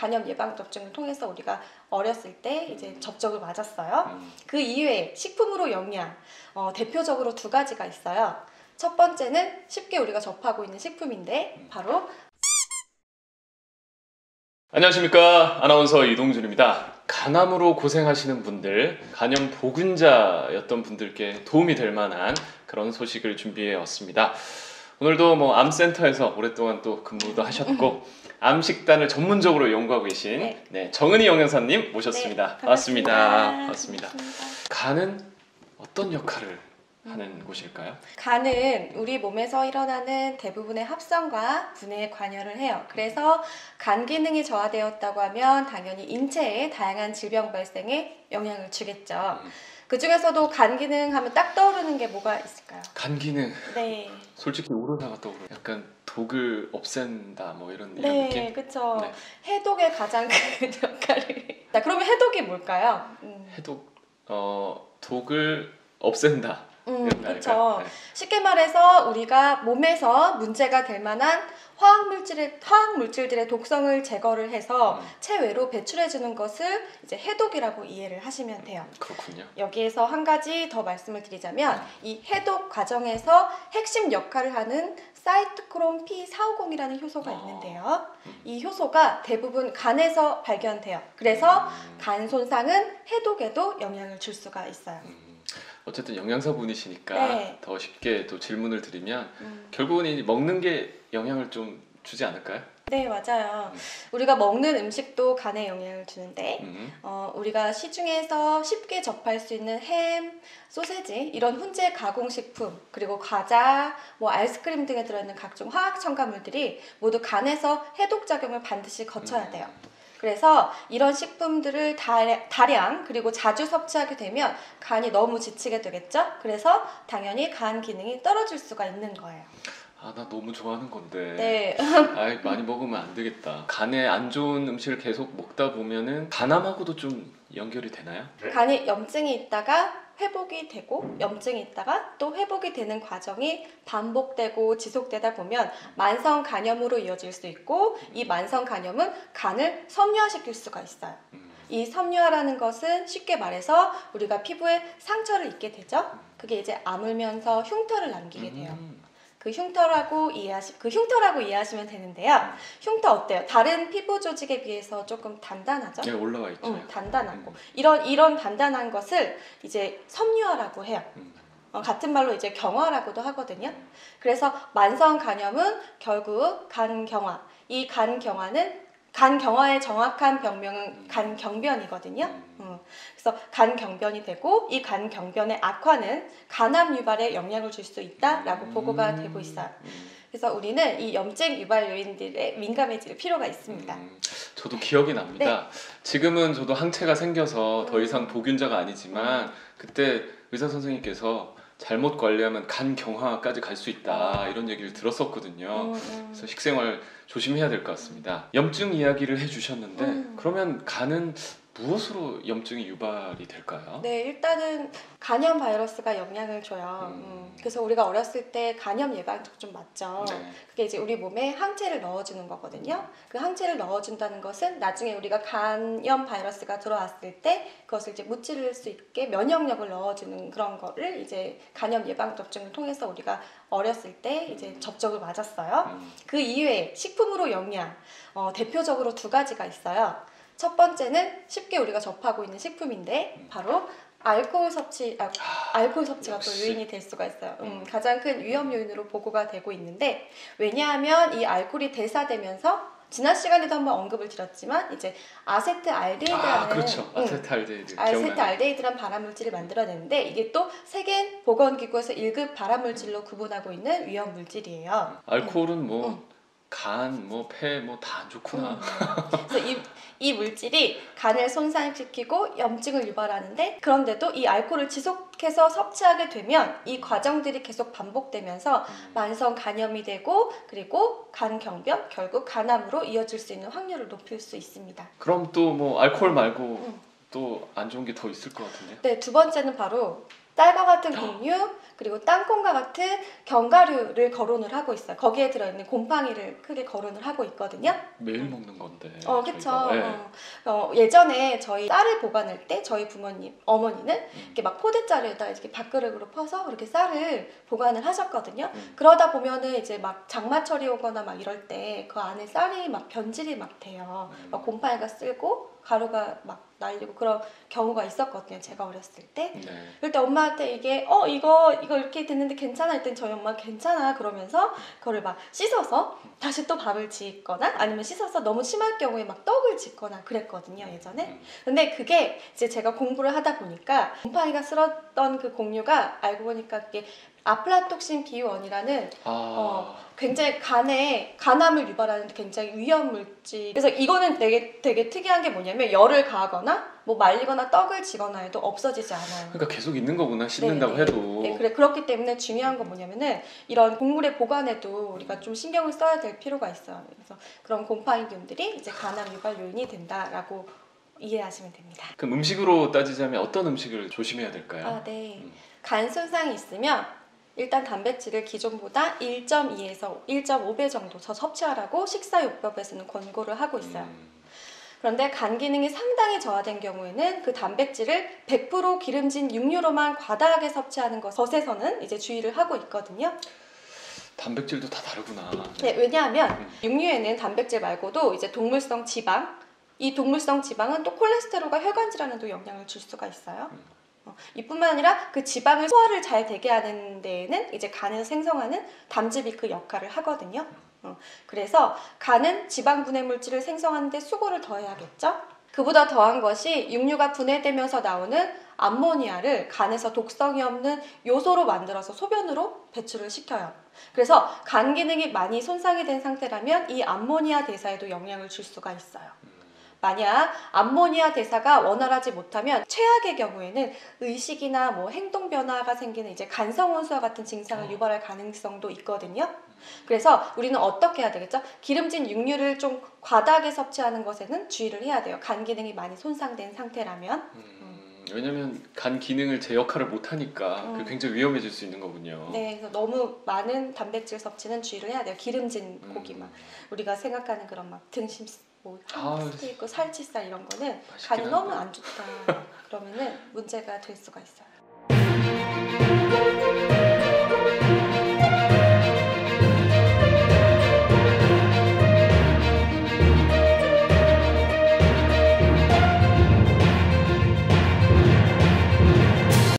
간염 예방 접종을 통해서 우리가 어렸을 때 이제 접종을 맞았어요. 그 이외에 식품으로 영양 대표적으로 두 가지가 있어요. 첫 번째는 쉽게 우리가 접하고 있는 식품인데 바로 안녕하십니까, 아나운서 이동준입니다. 간암으로 고생하시는 분들, 간염 보균자였던 분들께 도움이 될 만한 그런 소식을 준비해 왔습니다. 오늘도 암센터에서 오랫동안 또 근무도 하셨고 암식단을 전문적으로 연구하고 계신 정은희 영양사님 모셨습니다. 반갑습니다. 간은 어떤 역할을 하는 곳일까요? 간은 우리 몸에서 일어나는 대부분의 합성과 분해에 관여를 해요. 그래서 간 기능이 저하되었다고 하면 당연히 인체에 다양한 질병 발생에 영향을 주겠죠. 그 중에서도 간 기능 하면 딱 떠오르는 게 뭐가 있을까요? 간 기능? 네. 솔직히 오로나가 떠오르요. 약간 독을 없앤다 이런 느낌? 네, 그쵸. 네. 해독의 가장 큰 역할을. 자, 그러면 해독이 뭘까요? 해독, 독을 없앤다. 그렇죠. 네. 쉽게 말해서 우리가 몸에서 문제가 될 만한 화학물질들의 독성을 제거를 해서 체외로 배출해주는 것을 이제 해독이라고 이해를 하시면 돼요. 그렇군요. 여기에서 한 가지 더 말씀을 드리자면 이 해독 과정에서 핵심 역할을 하는 사이토크롬 P450이라는 효소가 있는데요. 이 효소가 대부분 간에서 발견돼요. 그래서 간 손상은 해독에도 영향을 줄 수가 있어요. 어쨌든 영양사 분이시니까 더 쉽게 또 질문을 드리면 결국은 이 먹는 게 영향을 좀 주지 않을까요? 네, 맞아요. 우리가 먹는 음식도 간에 영향을 주는데 우리가 시중에서 쉽게 접할 수 있는 햄, 소세지 이런 훈제 가공식품 그리고 과자, 아이스크림 등에 들어있는 각종 화학 첨가물들이 모두 간에서 해독 작용을 반드시 거쳐야 돼요. 그래서 이런 식품들을 다량 그리고 자주 섭취하게 되면 간이 너무 지치게 되겠죠? 그래서 당연히 간 기능이 떨어질 수가 있는 거예요. 나 너무 좋아하는 건데. 네. 많이 먹으면 안 되겠다. 간에 안 좋은 음식을 계속 먹다 보면은 간암하고도 좀 연결이 되나요? 간이 염증이 있다가 회복이 되고 염증이 있다가 또 회복이 되는 과정이 반복되고 지속되다 보면 만성 간염으로 이어질 수 있고 이 만성 간염은 간을 섬유화시킬 수가 있어요. 이 섬유화라는 것은 쉽게 말해서 우리가 피부에 상처를 입게 되죠. 그게 이제 아물면서 흉터를 남기게 돼요. 그 흉터라고 이해하시면 되는데요. 흉터 어때요? 다른 피부 조직에 비해서 조금 단단하죠? 네, 올라와 있죠. 단단하고 이런 단단한 것을 이제 섬유화라고 해요. 같은 말로 이제 경화라고도 하거든요. 그래서 만성 간염은 결국 간경화. 이 간경화의 정확한 병명은 간경변이거든요. 그래서 간경변이 되고 이 간경변의 악화는 간암 유발에 영향을 줄 수 있다라고 보고가 되고 있어요. 그래서 우리는 이 염증 유발 요인들에 민감해질 필요가 있습니다. 저도 기억이 납니다. 지금은 저도 항체가 생겨서 더 이상 보균자가 아니지만 그때 의사 선생님께서 잘못 관리하면 간경화까지 갈 수 있다 이런 얘기를 들었었거든요. 그래서 식생활 조심해야 될 것 같습니다. 염증 이야기를 해주셨는데 그러면 간은 무엇으로 염증이 유발이 될까요? 네, 일단은 간염 바이러스가 영향을 줘요. 그래서 우리가 어렸을 때 간염 예방 접종 맞죠. 그게 이제 우리 몸에 항체를 넣어주는 거거든요. 그 항체를 넣어준다는 것은 나중에 우리가 간염 바이러스가 들어왔을 때 그것을 이제 무찌를 수 있게 면역력을 넣어주는 그런 거를 이제 간염 예방 접종을 통해서 우리가 어렸을 때 이제 접종을 맞았어요. 그 이외에 식품으로 영양 대표적으로 두 가지가 있어요. 첫 번째는 쉽게 우리가 접하고 있는 식품인데 바로 알코올 섭취가 또 요인이 될 수가 있어요. 가장 큰 위험 요인으로 보고가 되고 있는데 왜냐하면 이 알코올이 대사되면서 지난 시간에도 한번 언급을 드렸지만 이제 아세트알데히드라는 그렇죠. 아세트알데히드 아세트알데히드란 발암물질을 만들어내는데 이게 또 세계 보건기구에서 1급 발암물질로 구분하고 있는 위험 물질이에요. 알코올은 간, 폐, 다 안 좋구나. 그래서 이 물질이 간을 손상시키고 염증을 유발하는데 그런데도 이 알코올을 지속해서 섭취하게 되면 이 과정들이 계속 반복되면서 만성 간염이 되고 그리고 간경변, 결국 간암으로 이어질 수 있는 확률을 높일 수 있습니다. 그럼 또 알코올 말고 또 안 좋은 게 더 있을 것 같은데요? 네, 두 번째는 바로 쌀과 같은 곡류 그리고 땅콩과 같은 견과류를 거론을 하고 있어요. 거기에 들어있는 곰팡이를 크게 거론을 하고 있거든요. 매일 먹는 건데. 그쵸. 저희가. 네. 예전에 저희 쌀을 보관할 때 저희 부모님, 어머니는 이렇게 막 포대자루에다 이렇게 밥그릇으로 퍼서 그렇게 쌀을 보관을 하셨거든요. 그러다 보면은 이제 막 장마철이 오거나 막 이럴 때 그 안에 쌀이 막 변질이 막 돼요. 막 곰팡이가 쓸고 가루가 막 날리고 그런 경우가 있었거든요. 제가 어렸을 때. 네. 그럴 때 엄마한테 이게 이거 이렇게 됐는데 괜찮아 했더니 저희 엄마 괜찮아 그러면서 그거를 막 씻어서 다시 또 밥을 짓거나 아니면 씻어서 너무 심할 경우에 막 떡을 짓거나 그랬거든요. 예전에. 근데 그게 이제 제가 공부를 하다 보니까 곰팡이가 쓸었던 그 곡류가 알고 보니까 그게 아플라톡신 B1이라는 굉장히 간에 간암을 유발하는 굉장히 위험 물질. 그래서 이거는 되게 특이한 게 뭐냐면 열을 가하거나 뭐 말리거나 떡을 지거나 해도 없어지지 않아요. 그러니까 계속 있는 거구나. 씻는다고 해도. 네, 그렇기 때문에 중요한 건 뭐냐면은 이런 곡물의 보관에도 우리가 좀 신경을 써야 될 필요가 있어요. 그래서 그런 곰팡이균들이 이제 간암 유발 요인이 된다라고 이해하시면 됩니다. 그럼 음식으로 따지자면 어떤 음식을 조심해야 될까요? 네. 간 손상이 있으면 일단 단백질을 기존보다 1.2에서 1.5배 정도 더 섭취하라고 식사요법에서는 권고를 하고 있어요. 그런데 간 기능이 상당히 저하된 경우에는 그 단백질을 100% 기름진 육류로만 과다하게 섭취하는 것에서는 이제 주의를 하고 있거든요. 단백질도 다 다르구나. 네, 왜냐하면 육류에는 단백질 말고도 이제 동물성 지방, 이 동물성 지방은 또 콜레스테롤과 혈관 질환에도 영향을 줄 수가 있어요. 이뿐만 아니라 그 지방을 소화를 잘 되게 하는 데에는 이제 간에서 생성하는 담즙이 그 역할을 하거든요. 그래서 간은 지방 분해 물질을 생성하는 데 수고를 더해야겠죠. 그보다 더한 것이 육류가 분해되면서 나오는 암모니아를 간에서 독성이 없는 요소로 만들어서 소변으로 배출을 시켜요. 그래서 간 기능이 많이 손상이 된 상태라면 이 암모니아 대사에도 영향을 줄 수가 있어요. 만약 암모니아 대사가 원활하지 못하면 최악의 경우에는 의식이나 뭐 행동 변화가 생기는 이제 간성혼수와 같은 증상을 유발할 가능성도 있거든요. 그래서 우리는 어떻게 해야 되겠죠? 기름진 육류를 좀 과다하게 섭취하는 것에는 주의를 해야 돼요. 간 기능이 많이 손상된 상태라면. 왜냐면 간 기능을 제 역할을 못하니까 굉장히 위험해질 수 있는 거군요. 네, 그래서 너무 많은 단백질 섭취는 주의를 해야 돼요. 기름진 고기만. 우리가 생각하는 그런 막 등심 뭐 스테이크, 살치살 이런 거는 간이 너무 안 좋다. 그러면은 문제가 될 수가 있어요.